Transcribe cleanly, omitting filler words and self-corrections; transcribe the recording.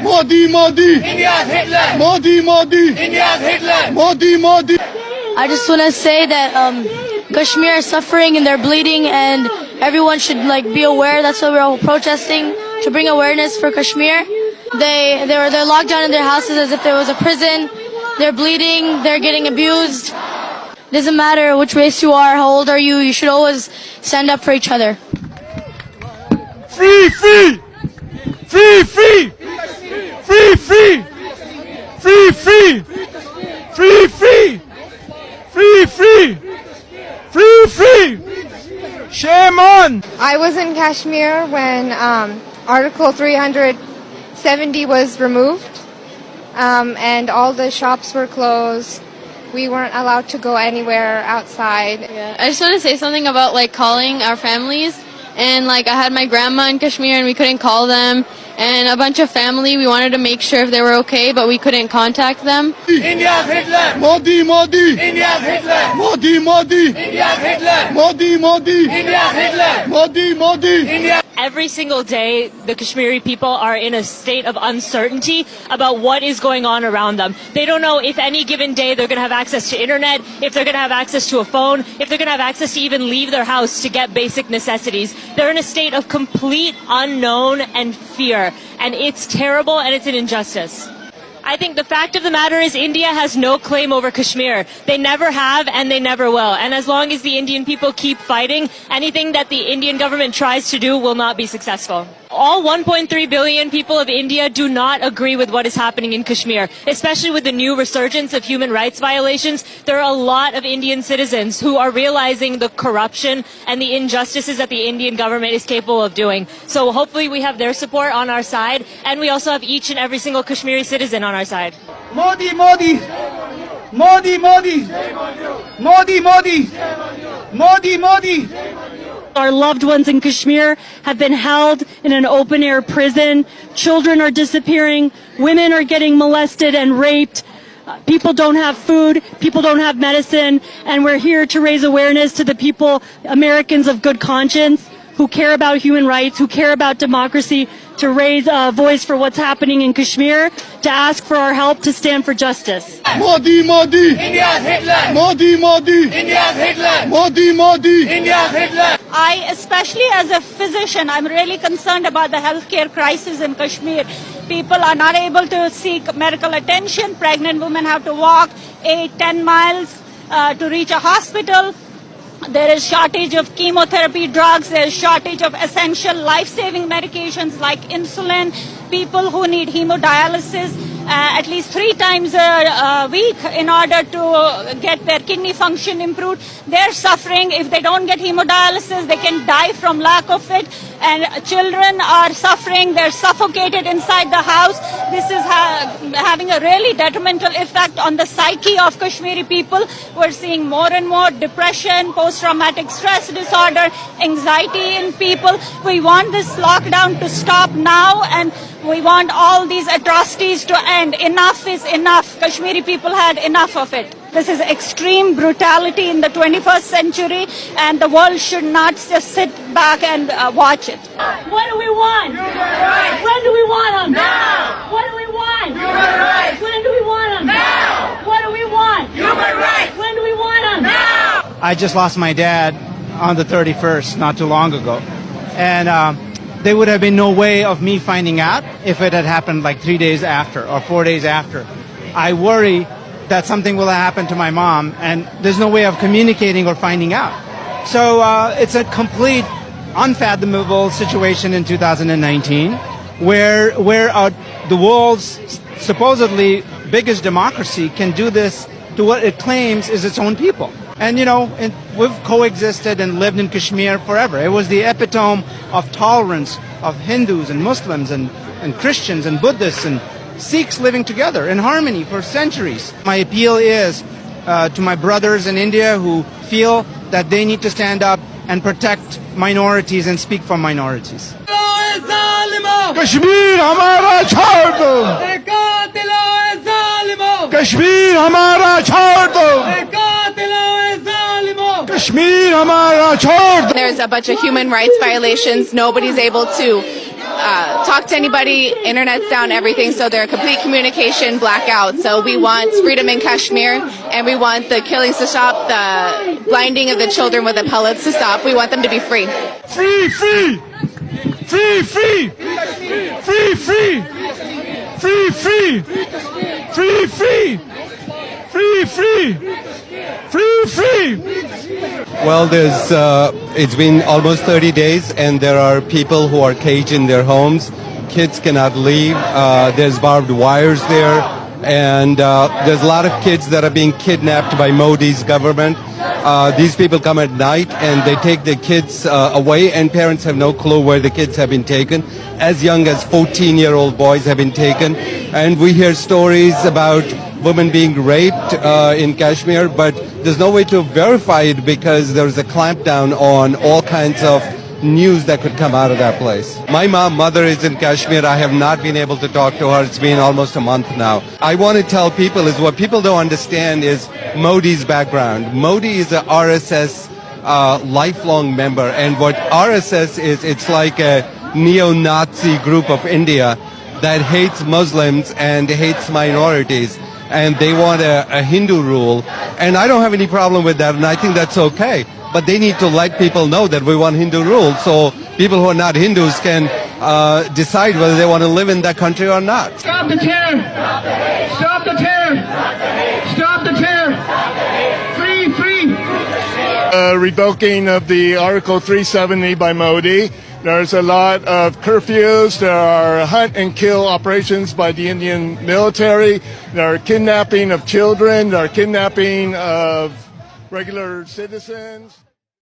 Modi, Modi. India's Hitler. Modi, Modi. India's Hitler. Modi, Modi. I just want to say that Kashmir is suffering and they're bleeding, and everyone should be aware. That's why we're all protesting, to bring awareness for Kashmir. They're locked down in their houses as if there was a prison. They're bleeding. They're getting abused. Doesn't matter which race you are, how old are you. You should always stand up for each other. Free, free. Free, free. Free, free. Free, free. Free, free. Free, free. Free, free. Shame on. I was in Kashmir when Article 370 was removed, and all the shops were closed. We weren't allowed to go anywhere outside. Yeah. I just want to say something about calling our families. And I had my grandma in Kashmir and we couldn't call them. And a bunch of family, we wanted to make sure if they were okay, but we couldn't contact them. India's Hitler. Modi, Modi. India's Hitler. Modi, Modi. India's Hitler. Modi, Modi. India's Hitler. Modi, Modi. India. Every single day, the Kashmiri people are in a state of uncertainty about what is going on around them. They don't know if any given day they're going to have access to internet, if they're going to have access to a phone, if they're going to have access to even leave their house to get basic necessities. They're in a state of complete unknown and fear. And it's terrible and it's an injustice. I think the fact of the matter is India has no claim over Kashmir. They never have and they never will. And as long as the Indian people keep fighting, anything that the Indian government tries to do will not be successful. All 1.3 billion people of India do not agree with what is happening in Kashmir, especially with the new resurgence of human rights violations. There are a lot of Indian citizens who are realizing the corruption and the injustices that the Indian government is capable of doing. So hopefully we have their support on our side, and we also have each and every single Kashmiri citizen on our side. Modi, Modi. Modi, Modi. Modi, Modi. Modi, Modi. Our loved ones in Kashmir have been held in an open-air prison. Children are disappearing. Women are getting molested and raped. People don't have food. People don't have medicine. And we're here to raise awareness to the people, Americans of good conscience, who care about human rights, who care about democracy, to raise a voice for what's happening in Kashmir, to ask for our help to stand for justice. Modi, Modi. India's Hitler. Modi, Modi. India's Hitler. Modi, Modi. India's Hitler. I, especially as a physician, I'm really concerned about the healthcare crisis in Kashmir. People are not able to seek medical attention. Pregnant women have to walk 8-10 miles to reach a hospital. There is shortage of chemotherapy drugs. There is shortage of essential life-saving medications like insulin. People who need hemodialysis at least 3 times a week in order to get their kidney function improved. They're suffering. If they don't get hemodialysis, they can die from lack of it. And children are suffering. They're suffocated inside the house. This is having a really detrimental effect on the psyche of Kashmiri people. We're seeing more and more depression, post-traumatic stress disorder, anxiety in people. We want this lockdown to stop now, and we want all these atrocities to end. Enough is enough. Kashmiri people had enough of it. This is extreme brutality in the 21st century, and the world should not just sit back and watch it. What do we want? Human rights. When do we want them? Now. What do we want? Human rights. When do we want them? Now. What do we want? Human rights. When do we want them? Now. I just lost my dad on the 31st, not too long ago. And there would have been no way of me finding out if it had happened 3 days after or 4 days after. I worry that something will happen to my mom, and there's no way of communicating or finding out. So it's a complete unfathomable situation in 2019 where the world's supposedly biggest democracy can do this to what it claims is its own people. And, we've coexisted and lived in Kashmir forever. It was the epitome of tolerance of Hindus and Muslims and Christians and Buddhists and Sikhs living together in harmony for centuries. My appeal is to my brothers in India who feel that they need to stand up and protect minorities and speak for minorities. Kashmir hamara chhod do. Kashmir hamara chhod do. Kashmir hamara chhod do. There's a bunch of human rights violations. Nobody's able to talk to anybody, internet's down, everything, so they're complete communication blackout. So we want freedom in Kashmir, and we want the killings to stop, the blinding of the children with the pellets to stop. We want them to be free. Free, free! Free, free! Free, free! Free, free! Free, free! Free, free! Free, free! Well, it's been almost 30 days, and there are people who are caged in their homes. Kids cannot leave. There's barbed wires there, and there's a lot of kids that are being kidnapped by Modi's government. These people come at night, and they take the kids away, and parents have no clue where the kids have been taken. As young as 14-year-old boys have been taken, and we hear stories about women being raped in Kashmir, but there's no way to verify it because there's a clampdown on all kinds of news that could come out of that place. My mother is in Kashmir. I have not been able to talk to her. It's been almost a month now. I want to tell people is what people don't understand is Modi's background. Modi is a RSS lifelong member, and what RSS is, it's like a neo-Nazi group of India that hates Muslims and hates minorities. And they want a Hindu rule. And I don't have any problem with that, and I think that's okay. But they need to let people know that we want Hindu rule, so people who are not Hindus can decide whether they want to live in that country or not. Stop the terror! Stop the terror! Stop the terror! Free, free! Revoking of the Article 370 by Modi. There's a lot of curfews. There are hunt and kill operations by the Indian military. There are kidnapping of children. There are kidnapping of regular citizens.